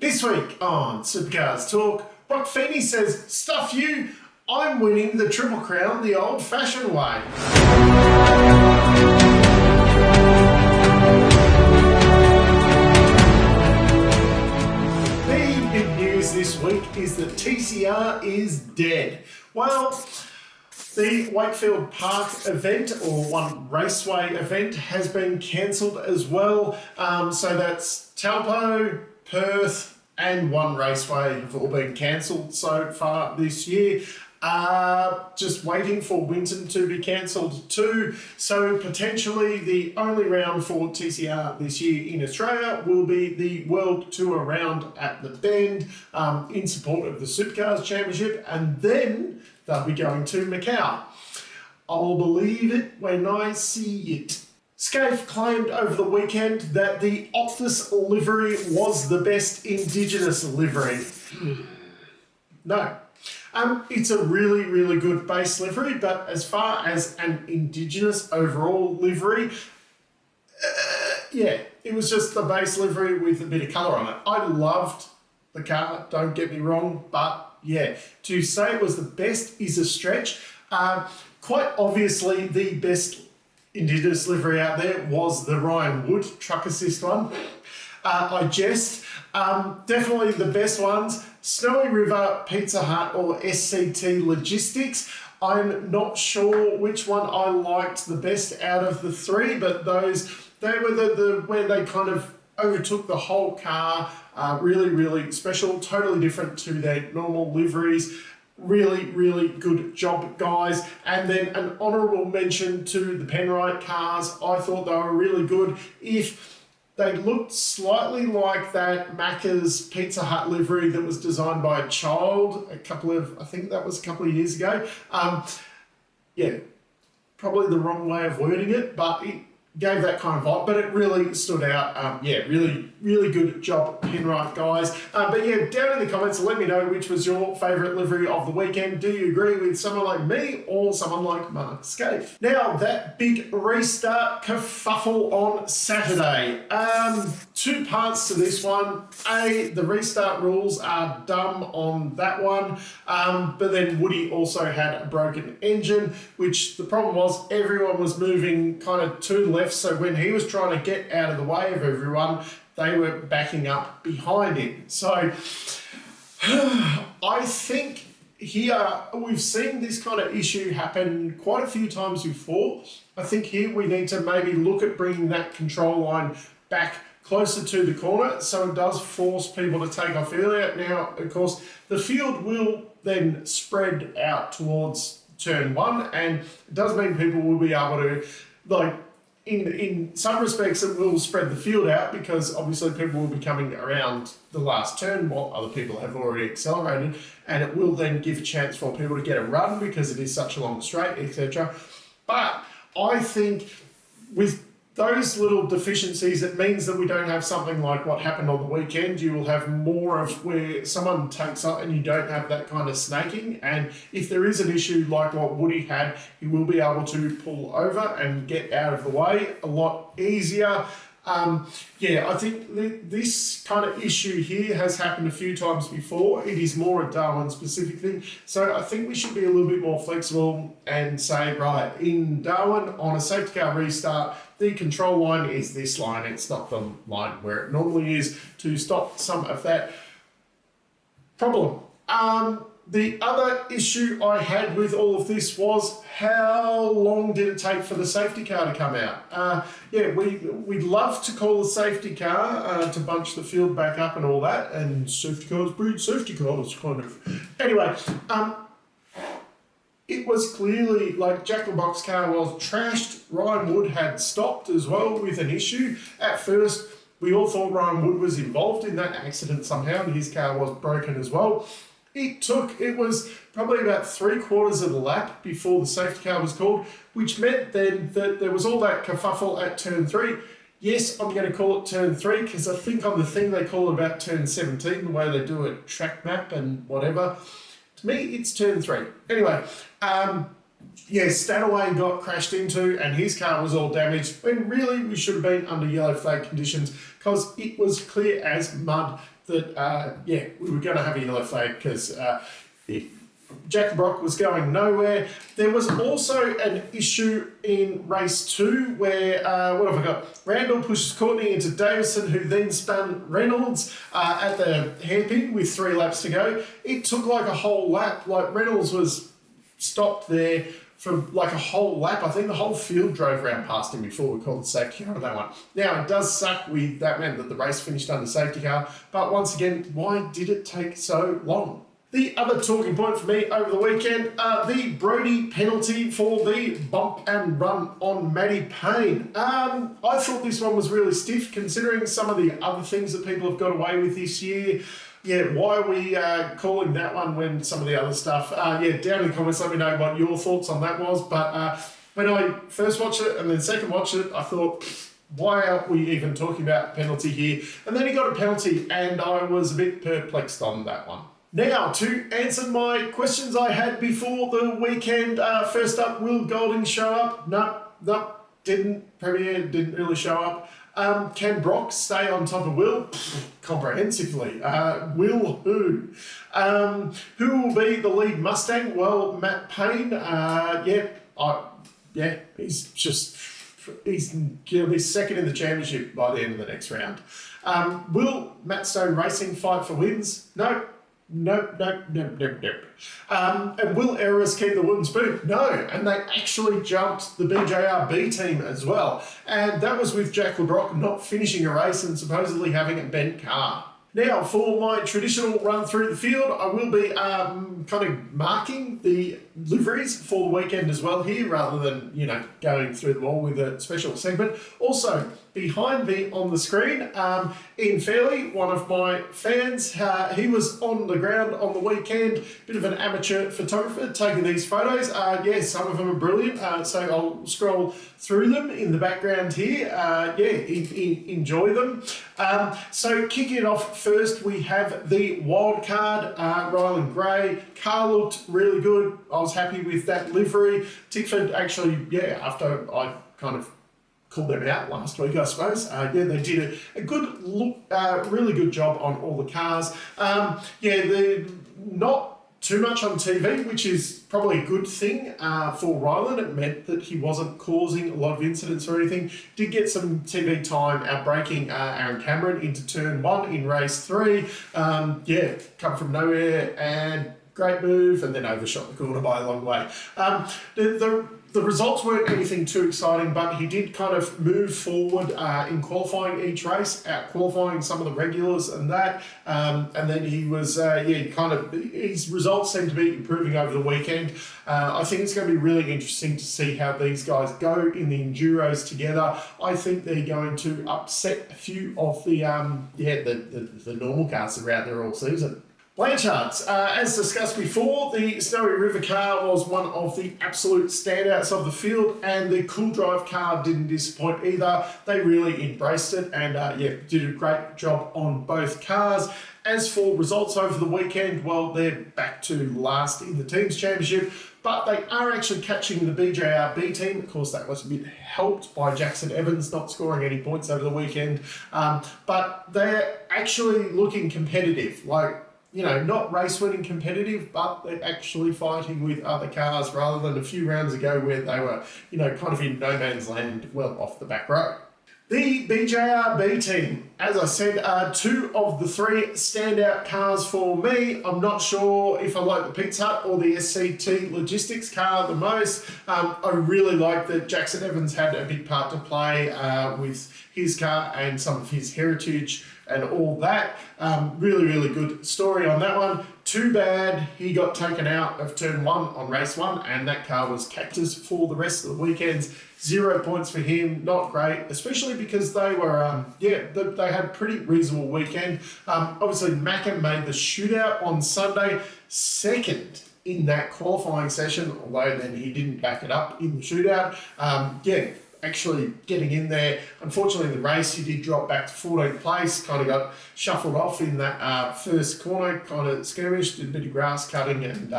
This week on Supercars Torque, Broc Feeney says, "Stuff you, I'm winning the Triple Crown the old-fashioned way." The big news this week is that TCR is dead. Well, the Wakefield Park event, or One Raceway event, has been cancelled as well. So that's Taupo, Perth and One Raceway have all been cancelled so far this year. Just waiting for Winton to be cancelled too. So potentially the only round for TCR this year in Australia will be the World Tour round at the Bend in support of the Supercars Championship, and then they'll be going to Macau. I'll believe it when I see it. Scaife claimed over the weekend that the Optus livery was the best Indigenous livery. No. It's a really, really good base livery, but as far as an Indigenous overall livery, yeah, it was just the base livery with a bit of colour on it. I loved the car, don't get me wrong, but yeah, to say it was the best is a stretch. Quite obviously, the best Indigenous livery out there was the Ryan Wood truck assist one. I jest. Definitely the best ones, Snowy River, Pizza Hut or SCT Logistics. I'm not sure which one I liked the best out of the three, but they were the where they kind of overtook the whole car. Really, really special, totally different to their normal liveries. Really, really good job, guys. And then an honourable mention to the Penrite cars. I thought they were really good. If they looked slightly like that Macca's Pizza Hut livery that was designed by a child I think that was a couple of years ago. Yeah, probably the wrong way of wording it, but it gave that kind of vibe, but it really stood out. Yeah, really, really good job, Penrite guys. But yeah, down in the comments, let me know which was your favourite livery of the weekend. Do you agree with someone like me or someone like Mark Scaife? Now, that big restart kerfuffle on Saturday. Two parts to this one. The restart rules are dumb on that one, but then Woody also had a broken engine, which the problem was everyone was moving kind of to the left, so when he was trying to get out of the way of everyone, they were backing up behind him. So I think here we've seen this kind of issue happen quite a few times before. I think here we need to maybe look at bringing that control line back closer to the corner so it does force people to take off earlier. Now, of course, the field will then spread out towards turn one, and it does mean people will be able to, like, in some respects it will spread the field out because obviously people will be coming around the last turn while other people have already accelerated, and it will then give a chance for people to get a run because it is such a long straight, etc. But I think with those little deficiencies, it means that we don't have something like what happened on the weekend. You will have more of where someone takes up and you don't have that kind of snaking. And if there is an issue like what Woody had, he will be able to pull over and get out of the way a lot easier. Yeah, I think this kind of issue here has happened a few times before. It is more a Darwin specific thing. So I think we should be a little bit more flexible and say, right, in Darwin on a safety car restart, the control line is this line. It's not the line where it normally is, to stop some of that problem. The other issue I had with all of this was how long did it take for the safety car to come out? Yeah, we'd love to call the safety car to bunch the field back up and all that, and safety cars breed safety cars, kind of. Anyway, it was clearly like Jack LeBock's car was trashed. Ryan Wood had stopped as well with an issue. At first, we all thought Ryan Wood was involved in that accident somehow, and his car was broken as well. It was probably about 3/4 of the lap before the safety car was called, which meant then that there was all that kerfuffle at turn 3. Yes, I'm going to call it turn 3 because I think on the thing they call it about turn 17, the way they do a track map and whatever. To me, it's turn 3. Anyway, yeah, Stanaway got crashed into and his car was all damaged when really we should have been under yellow flag conditions because it was clear as mud that, we were going to have a yellow flag because Jack Broc was going nowhere. There was also an issue in race 2 where, what have I got? Randall pushes Courtney into Davison, who then spun Reynolds at the hairpin with 3 laps to go. It took like a whole lap. Like Reynolds was stopped there for like a whole lap. I think the whole field drove around past him before we called the safety car on that one. Now, it does suck. That meant that the race finished under safety car. But once again, why did it take so long? The other talking point for me over the weekend, the Brodie penalty for the bump and run on Matty Payne. I thought this one was really stiff considering some of the other things that people have got away with this year. Yeah, why are we calling that one when some of the other stuff? Down in the comments, let me know what your thoughts on that was. But when I first watched it and then second watched it, I thought, why aren't we even talking about penalty here? And then he got a penalty and I was a bit perplexed on that one. Now, to answer my questions I had before the weekend, first up, will Golding show up? No, didn't. Premier didn't really show up. Can Broc stay on top of Will? Comprehensively. Will who? Who will be the lead Mustang? Well, Matt Payne. He's going to be second in the championship by the end of the next round. Will Matt Stone Racing fight for wins? No. Nope. And will Eris keep the wooden spoon? No. And they actually jumped the BJRB team as well. And that was with Jack Broc not finishing a race and supposedly having a bent car. Now, for my traditional run through the field, I will be kind of marking the liveries for the weekend as well here, rather than, going through them all with a special segment. Also, behind me on the screen, Ian Fairley, one of my fans, he was on the ground on the weekend, bit of an amateur photographer, taking these photos. Some of them are brilliant, so I'll scroll through them in the background here. Enjoy them. So kicking it off first, we have the wild card, Ryland Gray. Car looked really good. I was happy with that livery. Tickford actually, after I kind of called them out last week, I suppose. They did a good look, really good job on all the cars. They're not too much on TV, which is probably a good thing for Ryland. It meant that he wasn't causing a lot of incidents or anything. Did get some TV time outbreaking Aaron Cameron into turn 1 in race 3. Come from nowhere and great move, and then overshot the corner by a long way. The results weren't anything too exciting, but he did kind of move forward in qualifying each race, out qualifying some of the regulars and that. And then he was, his results seem to be improving over the weekend. I think it's going to be really interesting to see how these guys go in the Enduros together. I think they're going to upset a few of the normal cars that are out there all season. Blanchards, as discussed before, the Snowy River car was one of the absolute standouts of the field, and the Cool Drive car didn't disappoint either. They really embraced it and did a great job on both cars. As for results over the weekend, well, they're back to last in the Teams Championship, but they are actually catching the BJRB team. Of course, that was a bit helped by Jackson Evans not scoring any points over the weekend, but they're actually looking competitive. Not race-winning competitive, but they're actually fighting with other cars rather than a few rounds ago where they were, kind of in no man's land well off the back row. The BJRB team, as I said, are 2 of the 3 standout cars for me. I'm not sure if I like the Pizza Hut or the SCT Logistics car the most. I really like that Jackson Evans had a big part to play with his car and some of his heritage and all that. Really, really good story on that one. Too bad he got taken out of turn 1 on race 1, and that car was cactus for the rest of the weekends. 0 points for him, not great, especially because they were, they had a pretty reasonable weekend. Obviously, Macca made the shootout on Sunday, second in that qualifying session, although then he didn't back it up in the shootout. actually getting in there. Unfortunately, in the race, he did drop back to 14th place, kind of got shuffled off in that first corner, kind of skirmish, did a bit of grass cutting, and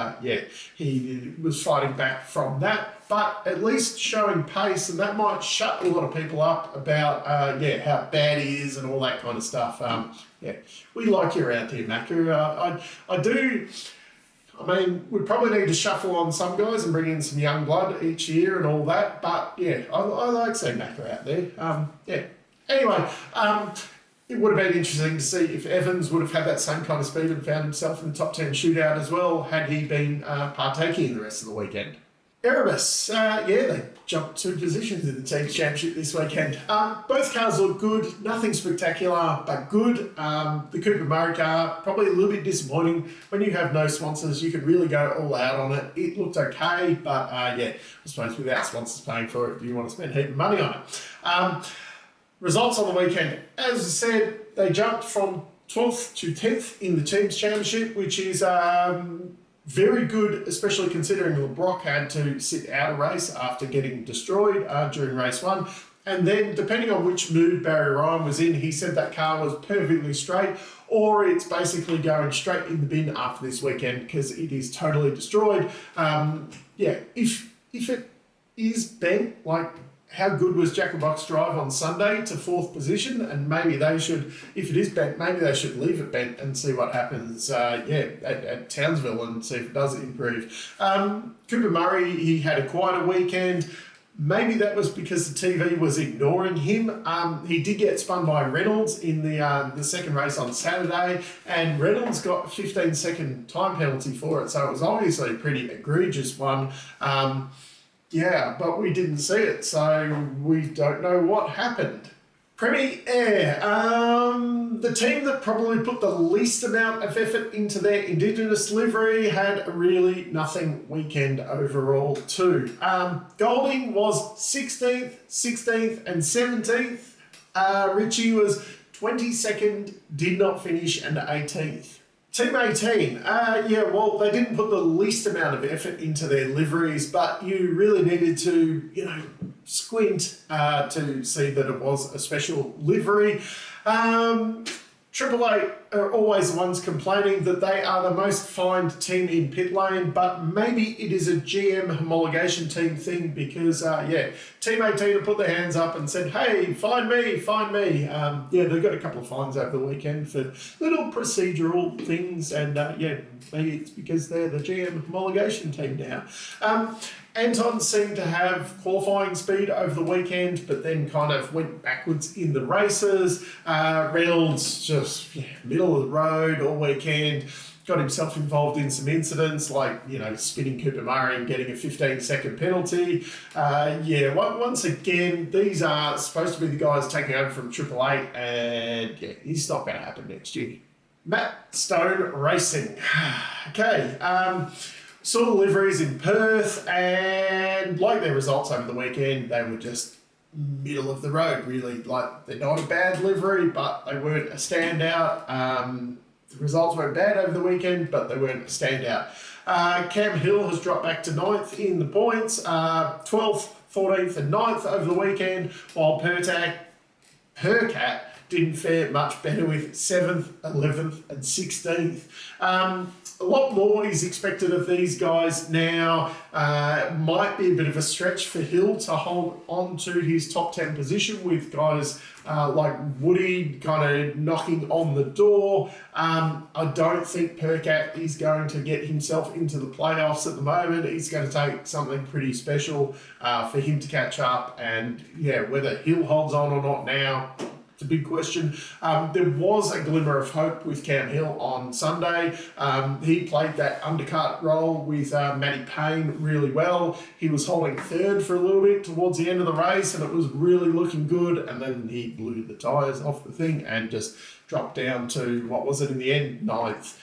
he was fighting back from that. But at least showing pace, and that might shut a lot of people up about how bad he is and all that kind of stuff. We like you around here, Macca. I do. I mean, we probably need to shuffle on some guys and bring in some young blood each year and all that. But yeah, I like seeing Macca out there. Anyway, it would have been interesting to see if Evans would have had that same kind of speed and found himself in the top 10 shootout as well had he been partaking in the rest of the weekend. Erebus, they jumped 2 positions in the Teams Championship this weekend. Both cars look good, nothing spectacular, but good. The Koopa Murray car, probably a little bit disappointing. When you have no sponsors, you can really go all out on it. It looked okay, but I suppose without sponsors paying for it, you want to spend a heap of money on it. Results on the weekend, as I said, they jumped from 12th to 10th in the Teams Championship, which is very good, especially considering Broc had to sit out a race after getting destroyed during race 1. And then, depending on which mood Barry Ryan was in, he said that car was perfectly straight, or it's basically going straight in the bin after this weekend because it is totally destroyed. If it is bent, like how good was Jack and Box drive on Sunday to 4th position? And maybe they should, if it is bent, maybe they should leave it bent and see what happens at Townsville and see if it does improve. Koopa Murray, he had a quieter weekend. Maybe that was because the TV was ignoring him. He did get spun by Reynolds in the second race on Saturday, and Reynolds got a 15-second time penalty for it, so it was obviously a pretty egregious one. But we didn't see it, so we don't know what happened. Premier Air, the team that probably put the least amount of effort into their Indigenous livery had a really nothing weekend overall too. Golding was 16th, 16th and 17th. Richie was 22nd, did not finish, and 18th. Team 18, they didn't put the least amount of effort into their liveries, but you really needed to, squint to see that it was a special livery. Triple Eight are always the ones complaining that they are the most fined team in pit lane, but maybe it is a GM homologation team thing because, Team 18 have put their hands up and said, hey, fine me. They got a couple of fines over the weekend for little procedural things, and maybe it's because they're the GM homologation team now. Anton seemed to have qualifying speed over the weekend, but then kind of went backwards in the races. Reynolds just middle of the road all weekend. Got himself involved in some incidents like, spinning Koopa Murray and getting a 15-second penalty. Once again, these are supposed to be the guys taking over from Triple Eight, and it's not going to happen next year. Matt Stone Racing. Okay, saw the liveries in Perth, and like their results over the weekend, they were just middle of the road, really. Like, they're not a bad livery, but they weren't a standout. The results weren't bad over the weekend, but they weren't a standout. Cam Hill has dropped back to 9th in the points, 12th, 14th and 9th over the weekend, while Percat didn't fare much better with 7th, 11th and 16th. A lot more is expected of these guys now. Might be a bit of a stretch for Hill to hold on to his top 10 position with guys like Woody kind of knocking on the door. I don't think Percat is going to get himself into the playoffs at the moment. It's going to take something pretty special for him to catch up. And whether Hill holds on or not now, a big question. There was a glimmer of hope with Cam Hill on Sunday. He played that undercut role with Matty Payne really well. He was holding 3rd for a little bit towards the end of the race, and it was really looking good. And then he blew the tyres off the thing and just dropped down to, what was it in the end? 9th.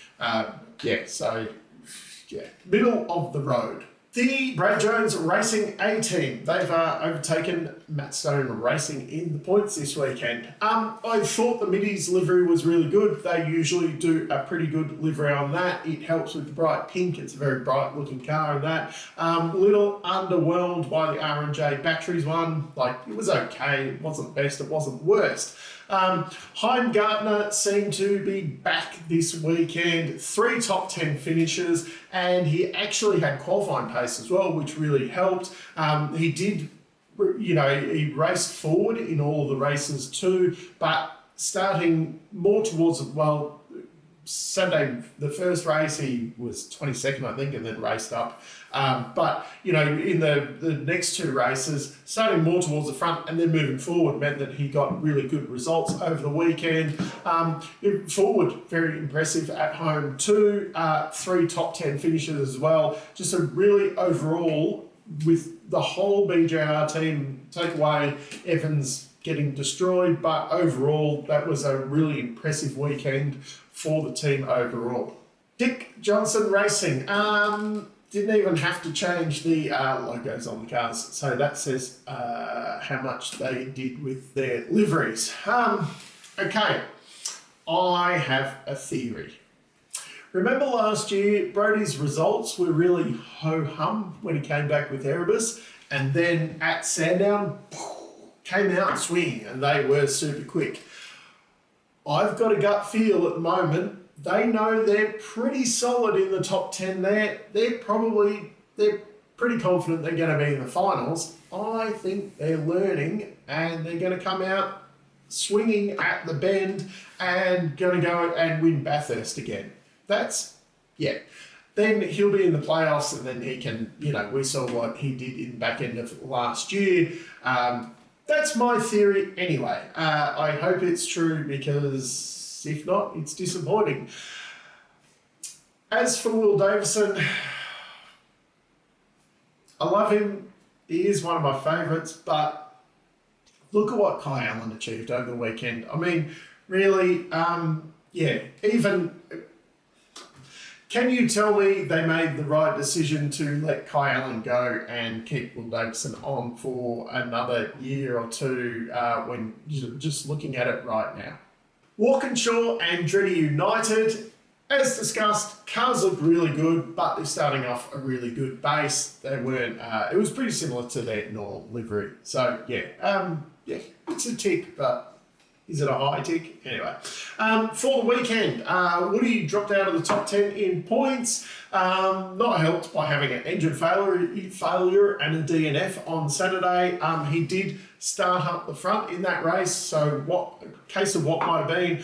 Middle of the road. The Brad Jones Racing A team, they've overtaken Matt Stone Racing in the points this weekend. I thought the Middies livery was really good. They usually do a pretty good livery on that. It helps with the bright pink. It's a very bright looking car in that. Little underwhelmed by the R&J Batteries one. Like, it was okay. It wasn't best. It wasn't worst. Heimgartner seemed to be back this weekend, 3 top 10 finishes, and he actually had qualifying pace as well, which really helped. He did, he raced forward in all of the races too, but starting more towards, Sunday, the first race, he was 22nd, I think, and then raced up. But in the next 2 races, starting more towards the front and then moving forward meant that he got really good results over the weekend. Forward, very impressive at home too. 3 top 10 finishes as well. Just a really overall, with the whole BJR team, take away Evans getting destroyed, but overall, that was a really impressive weekend for the team overall. Dick Johnson Racing didn't even have to change the logos on the cars, so that says how much they did with their liveries. Okay, I have a theory. Remember last year, Brodie's results were really ho-hum when he came back with Erebus, and then at Sandown, came out swinging, and they were super quick. I've got a gut feel at the moment. They know they're pretty solid in the top 10 there. They're pretty confident they're going to be in the finals. I think they're learning, and they're going to come out swinging at the bend and going to go and win Bathurst again. Then he'll be in the playoffs, and then he can, we saw what he did in the back end of last year. That's my theory anyway. I hope it's true, because if not, it's disappointing. As for Will Davison, I love him. He is one of my favourites, but look at what Kai Allen achieved over the weekend. I mean, really, can you tell me they made the right decision to let Kai Allen go and keep Will Davison on for another year or 2 when you're just looking at it right now? Walkinshaw and Drey United, as discussed, cars look really good, but they're starting off a really good base. They weren't, it was pretty similar to their normal livery. So, it's a tick, but is it a high tick? Anyway, for the weekend, Woody dropped out of the top 10 in points, not helped by having an engine failure and a DNF on Saturday. He did start up the front in that race, so case of what might have been.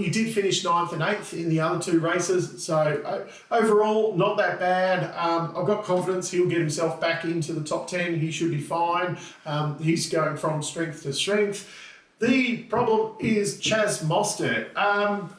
He did finish 9th and 8th in the other 2 races, so overall, not that bad. I've got confidence he'll get himself back into the top 10. He should be fine. He's going from strength to strength. The problem is Chaz Mostert.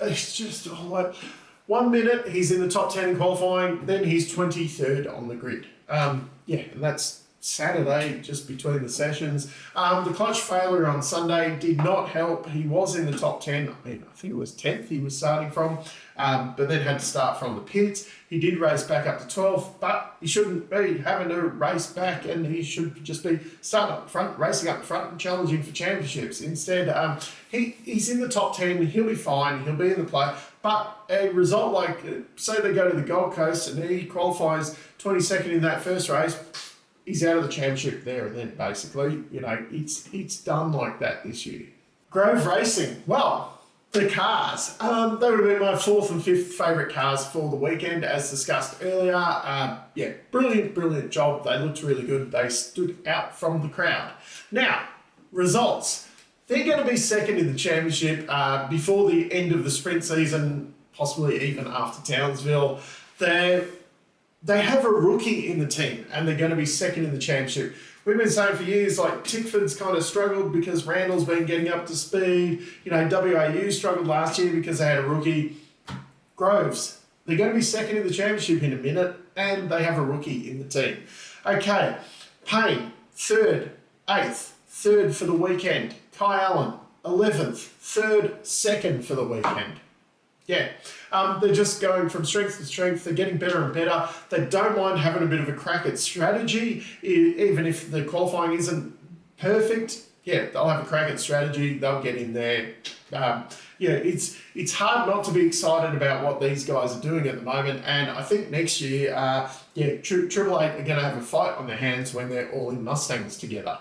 It's just 1 minute he's in the top 10 in qualifying, then he's 23rd on the grid. And that's Saturday, just between the sessions. The clutch failure on Sunday did not help. He was in the top 10. I think it was 10th he was starting from, but then had to start from the pits. He did race back up to 12th, but he shouldn't be having to race back, and he should just be starting up front, racing up front and challenging for championships. Instead, he's in the top 10. He'll be fine. He'll be in the play. But a result like, say they go to the Gold Coast and he qualifies 22nd in that first race, he's out of the championship there and then, basically. It's done like that this year. Grove Racing. Well, the cars. They would have been my 4th and 5th favourite cars for the weekend, as discussed earlier. Brilliant job. They looked really good. They stood out from the crowd. Now, results. They're going to be second in the championship before the end of the sprint season, possibly even after Townsville. They have a rookie in the team, and they're going to be second in the championship. We've been saying for years, Tickford's kind of struggled because Randall's been getting up to speed. WAU struggled last year because they had a rookie. Groves, they're going to be second in the championship in a minute, and they have a rookie in the team. Okay, Payne, 3rd, 8th, 3rd for the weekend. Kai Allen, 11th, 3rd, 2nd for the weekend. Yeah, they're just going from strength to strength. They're getting better and better. They don't mind having a bit of a crack at strategy, even if the qualifying isn't perfect. Yeah, they'll have a crack at strategy. They'll get in there. It's hard not to be excited about what these guys are doing at the moment. And I think next year, Triple Eight are going to have a fight on their hands when they're all in Mustangs together.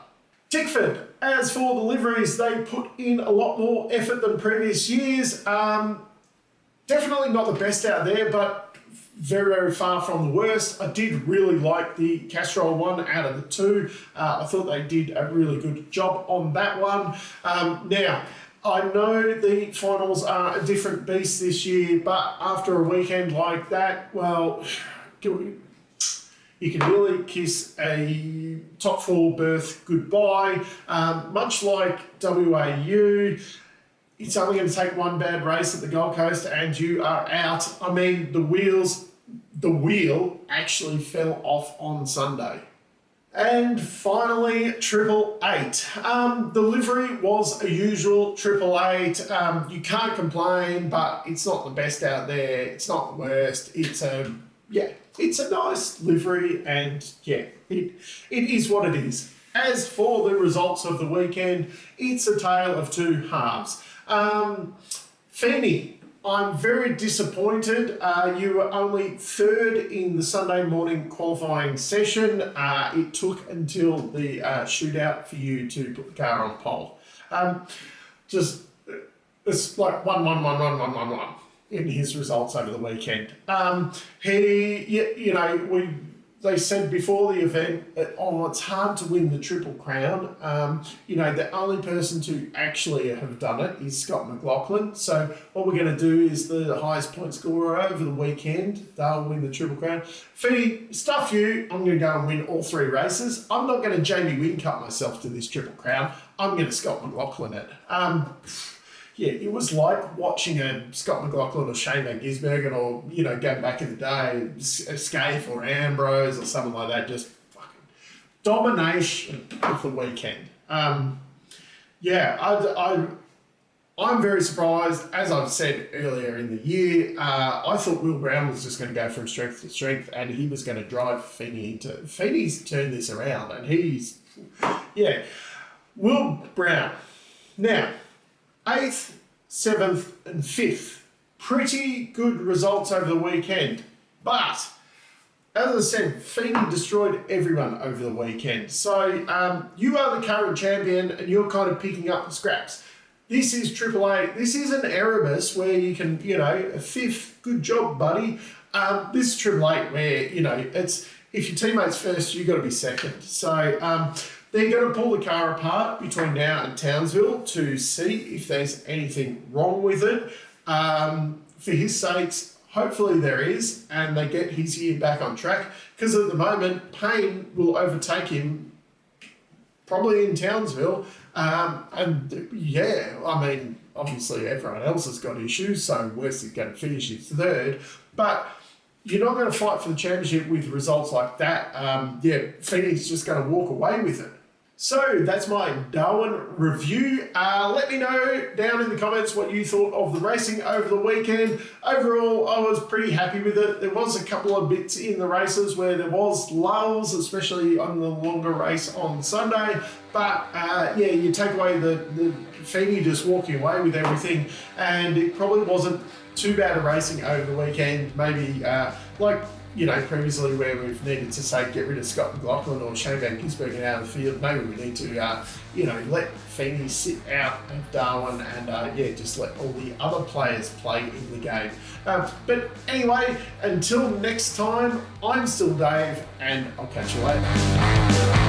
Tickford, as for the liveries, they put in a lot more effort than previous years. Definitely not the best out there, but very, very far from the worst. I did really like the Castrol one out of the two. I thought they did a really good job on that one. Now, I know the finals are a different beast this year, but after a weekend like that, well, you can really kiss a top 4 berth goodbye. Much like WAU, it's only going to take one bad race at the Gold Coast and you are out. I mean, the wheel actually fell off on Sunday. And finally, Triple Eight. The livery was a usual Triple Eight. You can't complain, but it's not the best out there. It's not the worst. It's a nice livery, and yeah, it is what it is. As for the results of the weekend, it's a tale of two halves. Feeney, I'm very disappointed. You were only third in the Sunday morning qualifying session. It took until the shootout for you to put the car on pole. It's like 1-1-1-1-1-1-1 in his results over the weekend. They said before the event, it's hard to win the Triple Crown. The only person to actually have done it is Scott McLaughlin. So what we're going to do is the highest point scorer over the weekend, they'll win the Triple Crown. Feeney, stuff you, I'm going to go and win all 3 races. I'm not going to Jamie Whincup myself to this Triple Crown. I'm going to Scott McLaughlin it. It was like watching a Scott McLaughlin or Shane Van Gisbergen or, going back in the day, Scaife or Ambrose or something like that, just fucking domination of the weekend. I'm very surprised. As I've said earlier in the year, I thought Will Brown was just going to go from strength to strength and he was going to drive Feeney into... Feeney's turned this around and Will Brown. Now... 8th, 7th and 5th. Pretty good results over the weekend. But, as I said, Feeney destroyed everyone over the weekend. So, you are the current champion and you're kind of picking up the scraps. This is Triple Eight. This is an Erebus where you can, a 5th. Good job, buddy. This is Triple Eight where, it's if your teammate's first, you've got to be second. So, they're going to pull the car apart between now and Townsville to see if there's anything wrong with it. For his sakes, hopefully there is, and they get his year back on track. Because at the moment, Payne will overtake him probably in Townsville. Obviously everyone else has got issues, so West is going to finish his 3rd. But you're not going to fight for the championship with results like that. Feeney's just going to walk away with it. So that's my Darwin review. Let me know down in the comments what you thought of the racing over the weekend. Overall, I was pretty happy with it. There was a couple of bits in the races where there was lulls, especially on the longer race on Sunday. But you take away the Feeney just walking away with everything, and it probably wasn't too bad a racing over the weekend. Maybe previously where we've needed to say get rid of Scott McLaughlin or Shane Van Gisbergen out of the field, maybe we need to let Feeney sit out of Darwin and just let all the other players play in the game. But anyway, until next time, I'm still Dave and I'll catch you later.